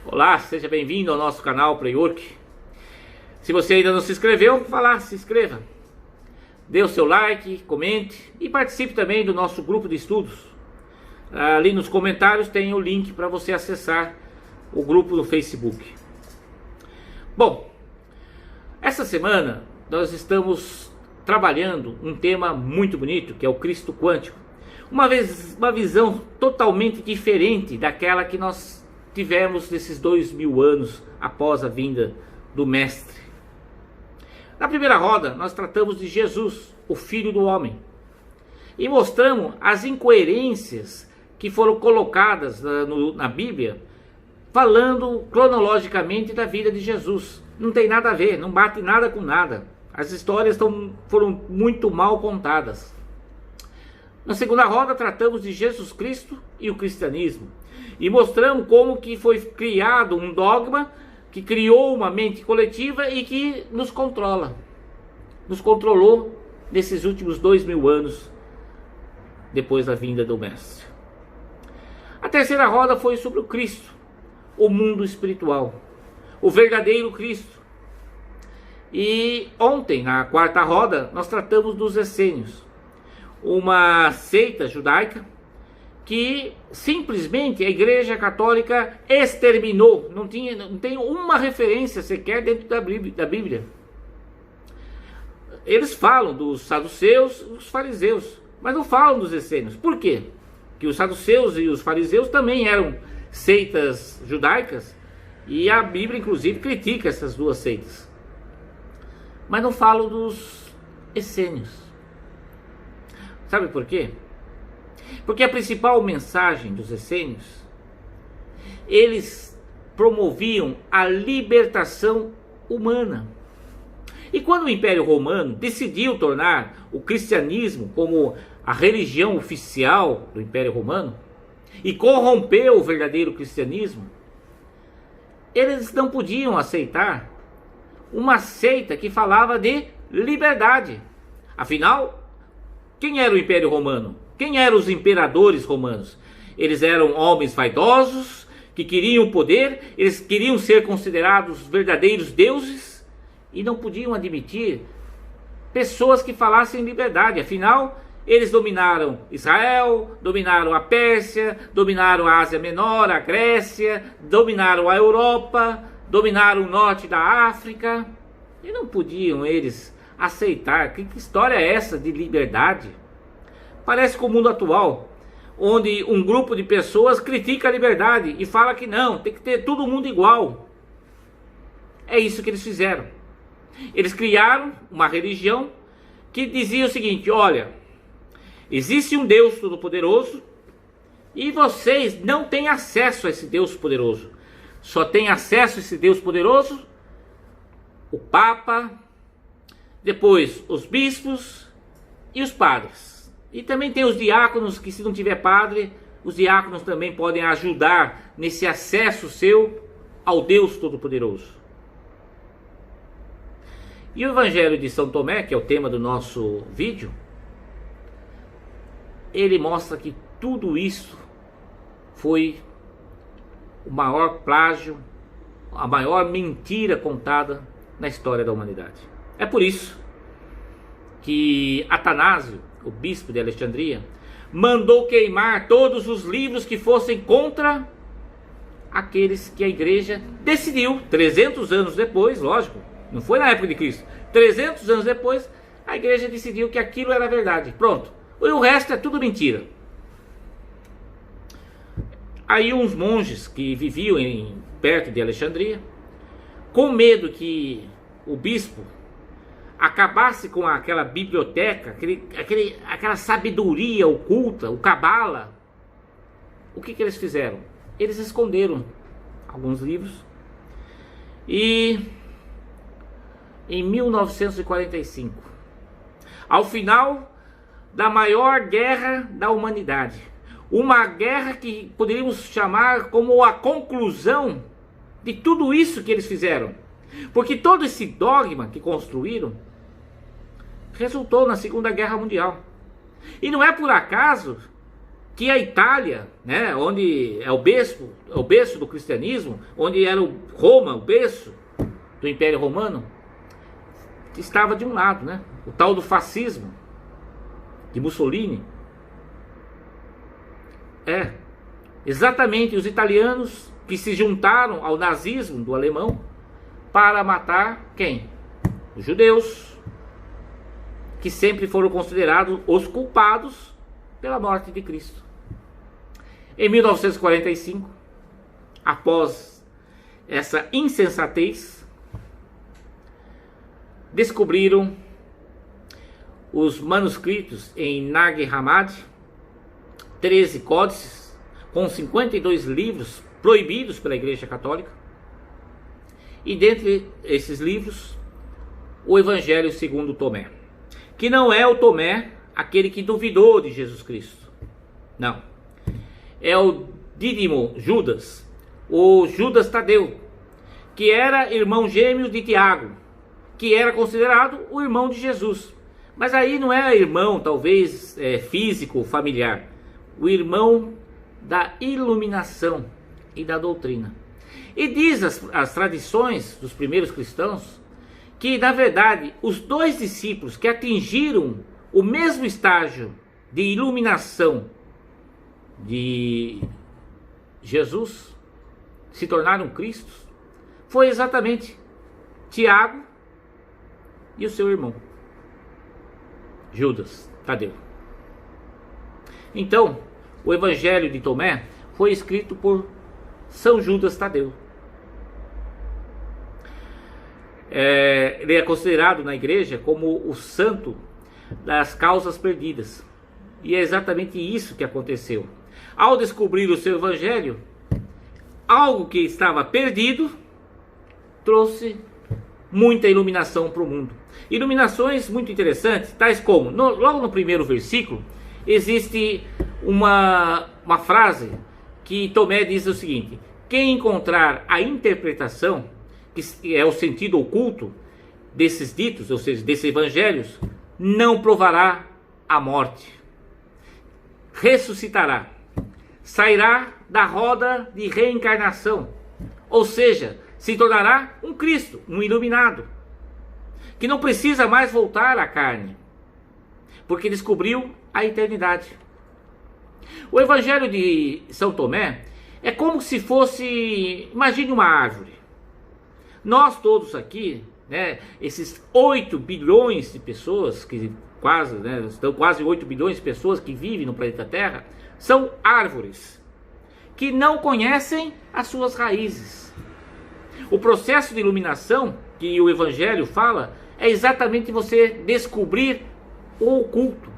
Olá, seja bem-vindo ao nosso canal Playwork. Se você ainda não se inscreveu, vá lá, se inscreva. Dê o seu like, comente e participe também do nosso grupo de estudos. Ali nos comentários tem o link para você acessar o grupo no Facebook. Bom, essa semana nós estamos trabalhando um tema muito bonito, que é o Cristo quântico. Uma visão totalmente diferente daquela que nós tivemos nesses 2000 anos após a vinda do Mestre. Na primeira roda, nós tratamos de Jesus, o Filho do Homem, e mostramos as incoerências que foram colocadas na Bíblia, falando cronologicamente da vida de Jesus. Não tem nada a ver, não bate nada com nada. As histórias foram muito mal contadas. Na segunda roda, tratamos de Jesus Cristo e o cristianismo, e mostramos como que foi criado um dogma que criou uma mente coletiva e que nos controla. Nos controlou nesses últimos 2000 anos depois da vinda do Mestre. A terceira roda foi sobre o Cristo, o mundo espiritual, o verdadeiro Cristo. E ontem, na quarta roda, nós tratamos dos essênios, uma seita judaica que simplesmente a Igreja Católica exterminou. Não tem uma referência sequer dentro da Bíblia. Eles falam dos saduceus e dos fariseus, mas não falam dos essênios. Por quê? Que os saduceus e os fariseus também eram seitas judaicas, e a Bíblia inclusive critica essas duas seitas. Mas não falam dos essênios. Sabe por quê? Porque a principal mensagem dos essênios, eles promoviam a libertação humana. E quando o Império Romano decidiu tornar o cristianismo como a religião oficial do Império Romano e corrompeu o verdadeiro cristianismo, eles não podiam aceitar uma seita que falava de liberdade. Afinal, quem era o Império Romano? Quem eram os imperadores romanos? Eles eram homens vaidosos, que queriam poder, eles queriam ser considerados verdadeiros deuses e não podiam admitir pessoas que falassem liberdade. Afinal, eles dominaram Israel, dominaram a Pérsia, dominaram a Ásia Menor, a Grécia, dominaram a Europa, dominaram o norte da África, e não podiam eles aceitar. Que história é essa de liberdade? Parece com o mundo atual, onde um grupo de pessoas critica a liberdade e fala que não, tem que ter todo mundo igual. É isso que eles fizeram. Eles criaram uma religião que dizia o seguinte: olha, existe um Deus Todo-Poderoso e vocês não têm acesso a esse Deus poderoso. Só tem acesso a esse Deus poderoso o Papa, depois os bispos e os padres. E também tem os diáconos, que se não tiver padre, os diáconos também podem ajudar nesse acesso seu ao Deus Todo-Poderoso. E o Evangelho de São Tomé, que é o tema do nosso vídeo, ele mostra que tudo isso foi o maior plágio, a maior mentira contada na história da humanidade. É por isso que Atanásio, o bispo de Alexandria, mandou queimar todos os livros que fossem contra aqueles que a igreja decidiu, 300 anos depois, lógico, não foi na época de Cristo, 300 anos depois, a igreja decidiu que aquilo era verdade. Pronto. E o resto é tudo mentira. Aí uns monges que viviam perto de Alexandria, com medo que o bispo acabasse com aquela biblioteca, aquela sabedoria oculta, o cabala, o que eles fizeram? Eles esconderam alguns livros. E em 1945, ao final da maior guerra da humanidade, uma guerra que poderíamos chamar como a conclusão de tudo isso que eles fizeram, porque todo esse dogma que construíram resultou na Segunda Guerra Mundial. E não é por acaso que a Itália, né, onde é o berço do cristianismo, onde era Roma, o berço do Império Romano, estava de um lado, né? O tal do fascismo de Mussolini. Exatamente os italianos que se juntaram ao nazismo do alemão para matar quem? Os judeus, que sempre foram considerados os culpados pela morte de Cristo. Em 1945, após essa insensatez, descobriram os manuscritos em Nag Hammadi, 13 códices, com 52 livros proibidos pela Igreja Católica. E dentre esses livros, o Evangelho segundo Tomé, que não é o Tomé, aquele que duvidou de Jesus Cristo. Não. É o Dídimo Judas, o Judas Tadeu, que era irmão gêmeo de Tiago, que era considerado o irmão de Jesus. Mas aí não é irmão, talvez, físico, familiar. O irmão da iluminação e da doutrina. E diz as tradições dos primeiros cristãos que, na verdade, os dois discípulos que atingiram o mesmo estágio de iluminação de Jesus, se tornaram Cristo, foi exatamente Tiago e o seu irmão Judas Tadeu. Então, o Evangelho de Tomé foi escrito por São Judas Tadeu. Ele é considerado na igreja como o santo das causas perdidas. E é exatamente isso que aconteceu. Ao descobrir o seu evangelho, algo que estava perdido trouxe muita iluminação para o mundo. Iluminações muito interessantes, tais como, logo no primeiro versículo, existe uma frase que Tomé diz o seguinte: quem encontrar a interpretação, que é o sentido oculto desses ditos, ou seja, desses evangelhos, não provará a morte, ressuscitará, sairá da roda de reencarnação, ou seja, se tornará um Cristo, um iluminado, que não precisa mais voltar à carne, porque descobriu a eternidade. O Evangelho de São Tomé é como se fosse, imagine uma árvore. Nós todos aqui, né, esses 8 bilhões de pessoas, que estão quase 8 bilhões de pessoas que vivem no planeta Terra, são árvores que não conhecem as suas raízes. O processo de iluminação que o Evangelho fala é exatamente você descobrir o oculto,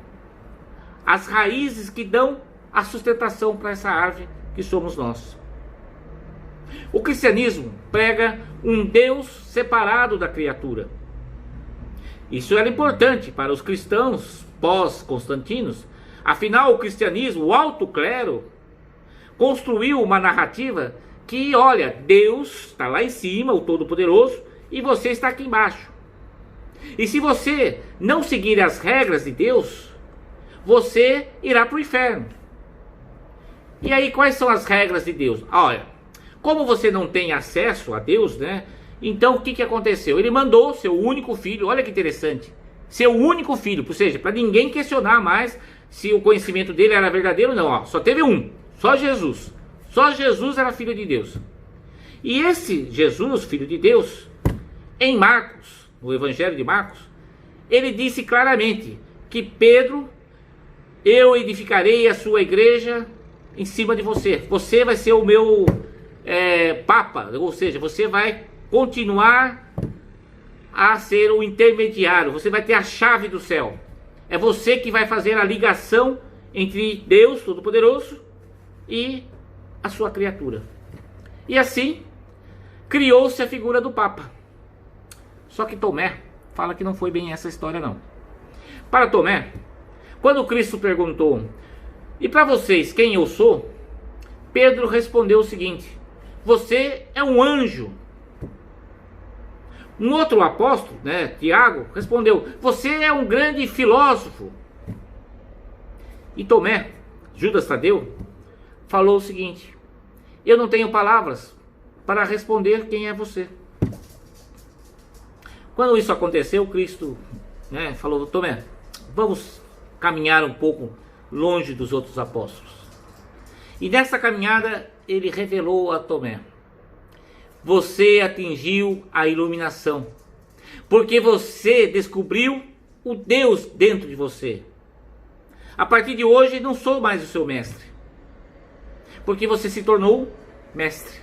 as raízes que dão a sustentação para essa árvore que somos nós. O cristianismo prega um Deus separado da criatura. Isso era importante para os cristãos pós-constantinos. Afinal, o cristianismo, o alto clero, construiu uma narrativa que, olha, Deus está lá em cima, o Todo-Poderoso, e você está aqui embaixo. E se você não seguir as regras de Deus, você irá para o inferno. E aí, quais são as regras de Deus? Olha, como você não tem acesso a Deus, né? Então, o que aconteceu? Ele mandou seu único filho, olha que interessante, seu único filho, ou seja, para ninguém questionar mais se o conhecimento dele era verdadeiro ou não. Ó, só teve um, só Jesus. Só Jesus era filho de Deus. E esse Jesus, filho de Deus, em Marcos, no Evangelho de Marcos, ele disse claramente que Pedro, eu edificarei a sua igreja em cima de você. Você vai ser o meu papa, ou seja, você vai continuar a ser o intermediário, você vai ter a chave do céu. É você que vai fazer a ligação entre Deus Todo-Poderoso e a sua criatura. E assim criou-se a figura do Papa. Só que Tomé fala que não foi bem essa história não. Para Tomé, quando Cristo perguntou: e para vocês quem eu sou? Pedro respondeu o seguinte: você é um anjo. Um outro apóstolo, né, Tiago, respondeu: você é um grande filósofo. E Tomé Judas Tadeu, falou o seguinte: eu não tenho palavras para responder quem é você. Quando isso aconteceu, Cristo, falou: Tomé, vamos caminhar um pouco longe dos outros apóstolos. E nessa caminhada ele revelou a Tomé: você atingiu a iluminação, porque você descobriu o Deus dentro de você. A partir de hoje não sou mais o seu mestre, porque você se tornou mestre.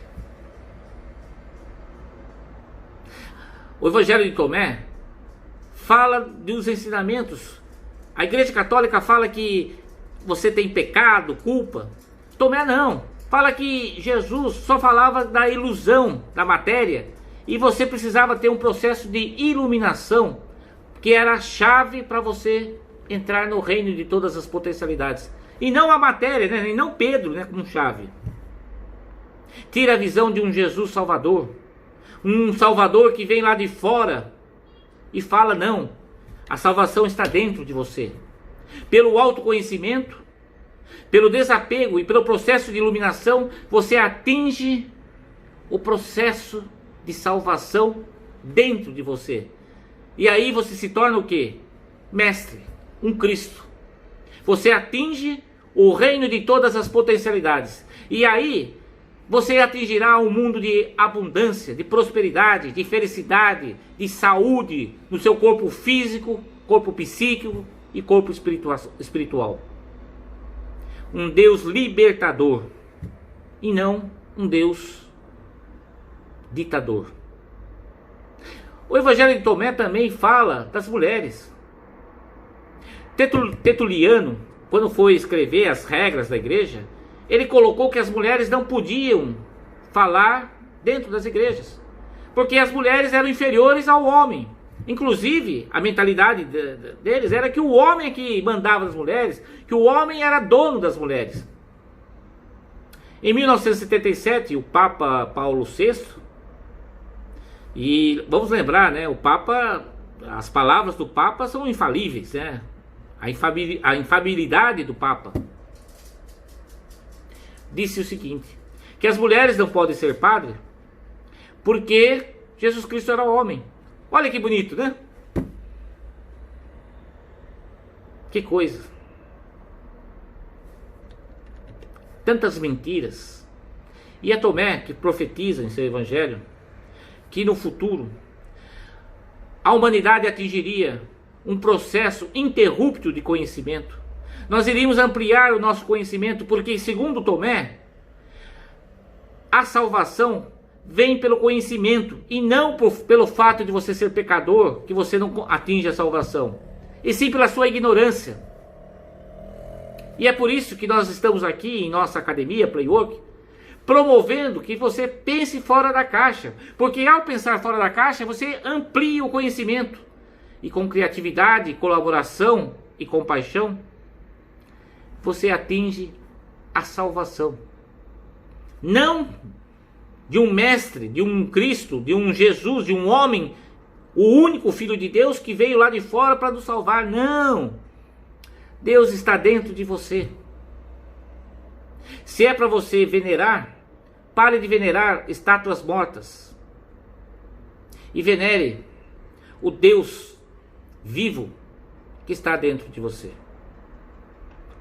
O Evangelho de Tomé fala dos ensinamentos. A Igreja Católica fala que você tem pecado, culpa. Tomé não. Fala que Jesus só falava da ilusão da matéria e você precisava ter um processo de iluminação, que era a chave para você entrar no reino de todas as potencialidades. E não a matéria, e não Pedro, como chave. Tira a visão de um Jesus Salvador. Um Salvador que vem lá de fora e fala: não, a salvação está dentro de você. Pelo autoconhecimento, pelo desapego e pelo processo de iluminação, você atinge o processo de salvação dentro de você. E aí você se torna o quê? Mestre, um Cristo. Você atinge o reino de todas as potencialidades. E aí você atingirá um mundo de abundância, de prosperidade, de felicidade, de saúde no seu corpo físico, corpo psíquico e corpo espiritual. Um Deus libertador e não um Deus ditador. O Evangelho de Tomé também fala das mulheres. Tertuliano, quando foi escrever as regras da igreja, ele colocou que as mulheres não podiam falar dentro das igrejas, porque as mulheres eram inferiores ao homem. Inclusive, a mentalidade deles era que o homem é que mandava nas mulheres, que o homem era dono das mulheres. Em 1977, o Papa Paulo VI, e vamos lembrar, o Papa, as palavras do Papa são infalíveis, a infabilidade do Papa. Disse o seguinte: que as mulheres não podem ser padre porque Jesus Cristo era homem. Olha que bonito, né? Que coisa. Tantas mentiras. E é Tomé que profetiza em seu evangelho que no futuro a humanidade atingiria um processo interrupto de conhecimento. Nós iríamos ampliar o nosso conhecimento, porque segundo Tomé, a salvação vem pelo conhecimento e não pelo fato de você ser pecador, que você não atinge a salvação, e sim pela sua ignorância. E é por isso que nós estamos aqui em nossa academia Playwork, promovendo que você pense fora da caixa, porque ao pensar fora da caixa você amplia o conhecimento, e com criatividade, colaboração e compaixão você atinge a salvação. Não de um mestre, de um Cristo, de um Jesus, de um homem, o único Filho de Deus que veio lá de fora para nos salvar. Não! Deus está dentro de você. Se é para você venerar, pare de venerar estátuas mortas e venere o Deus vivo que está dentro de você.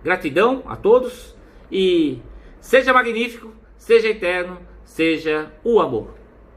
Gratidão a todos e seja magnífico, seja eterno, seja o amor.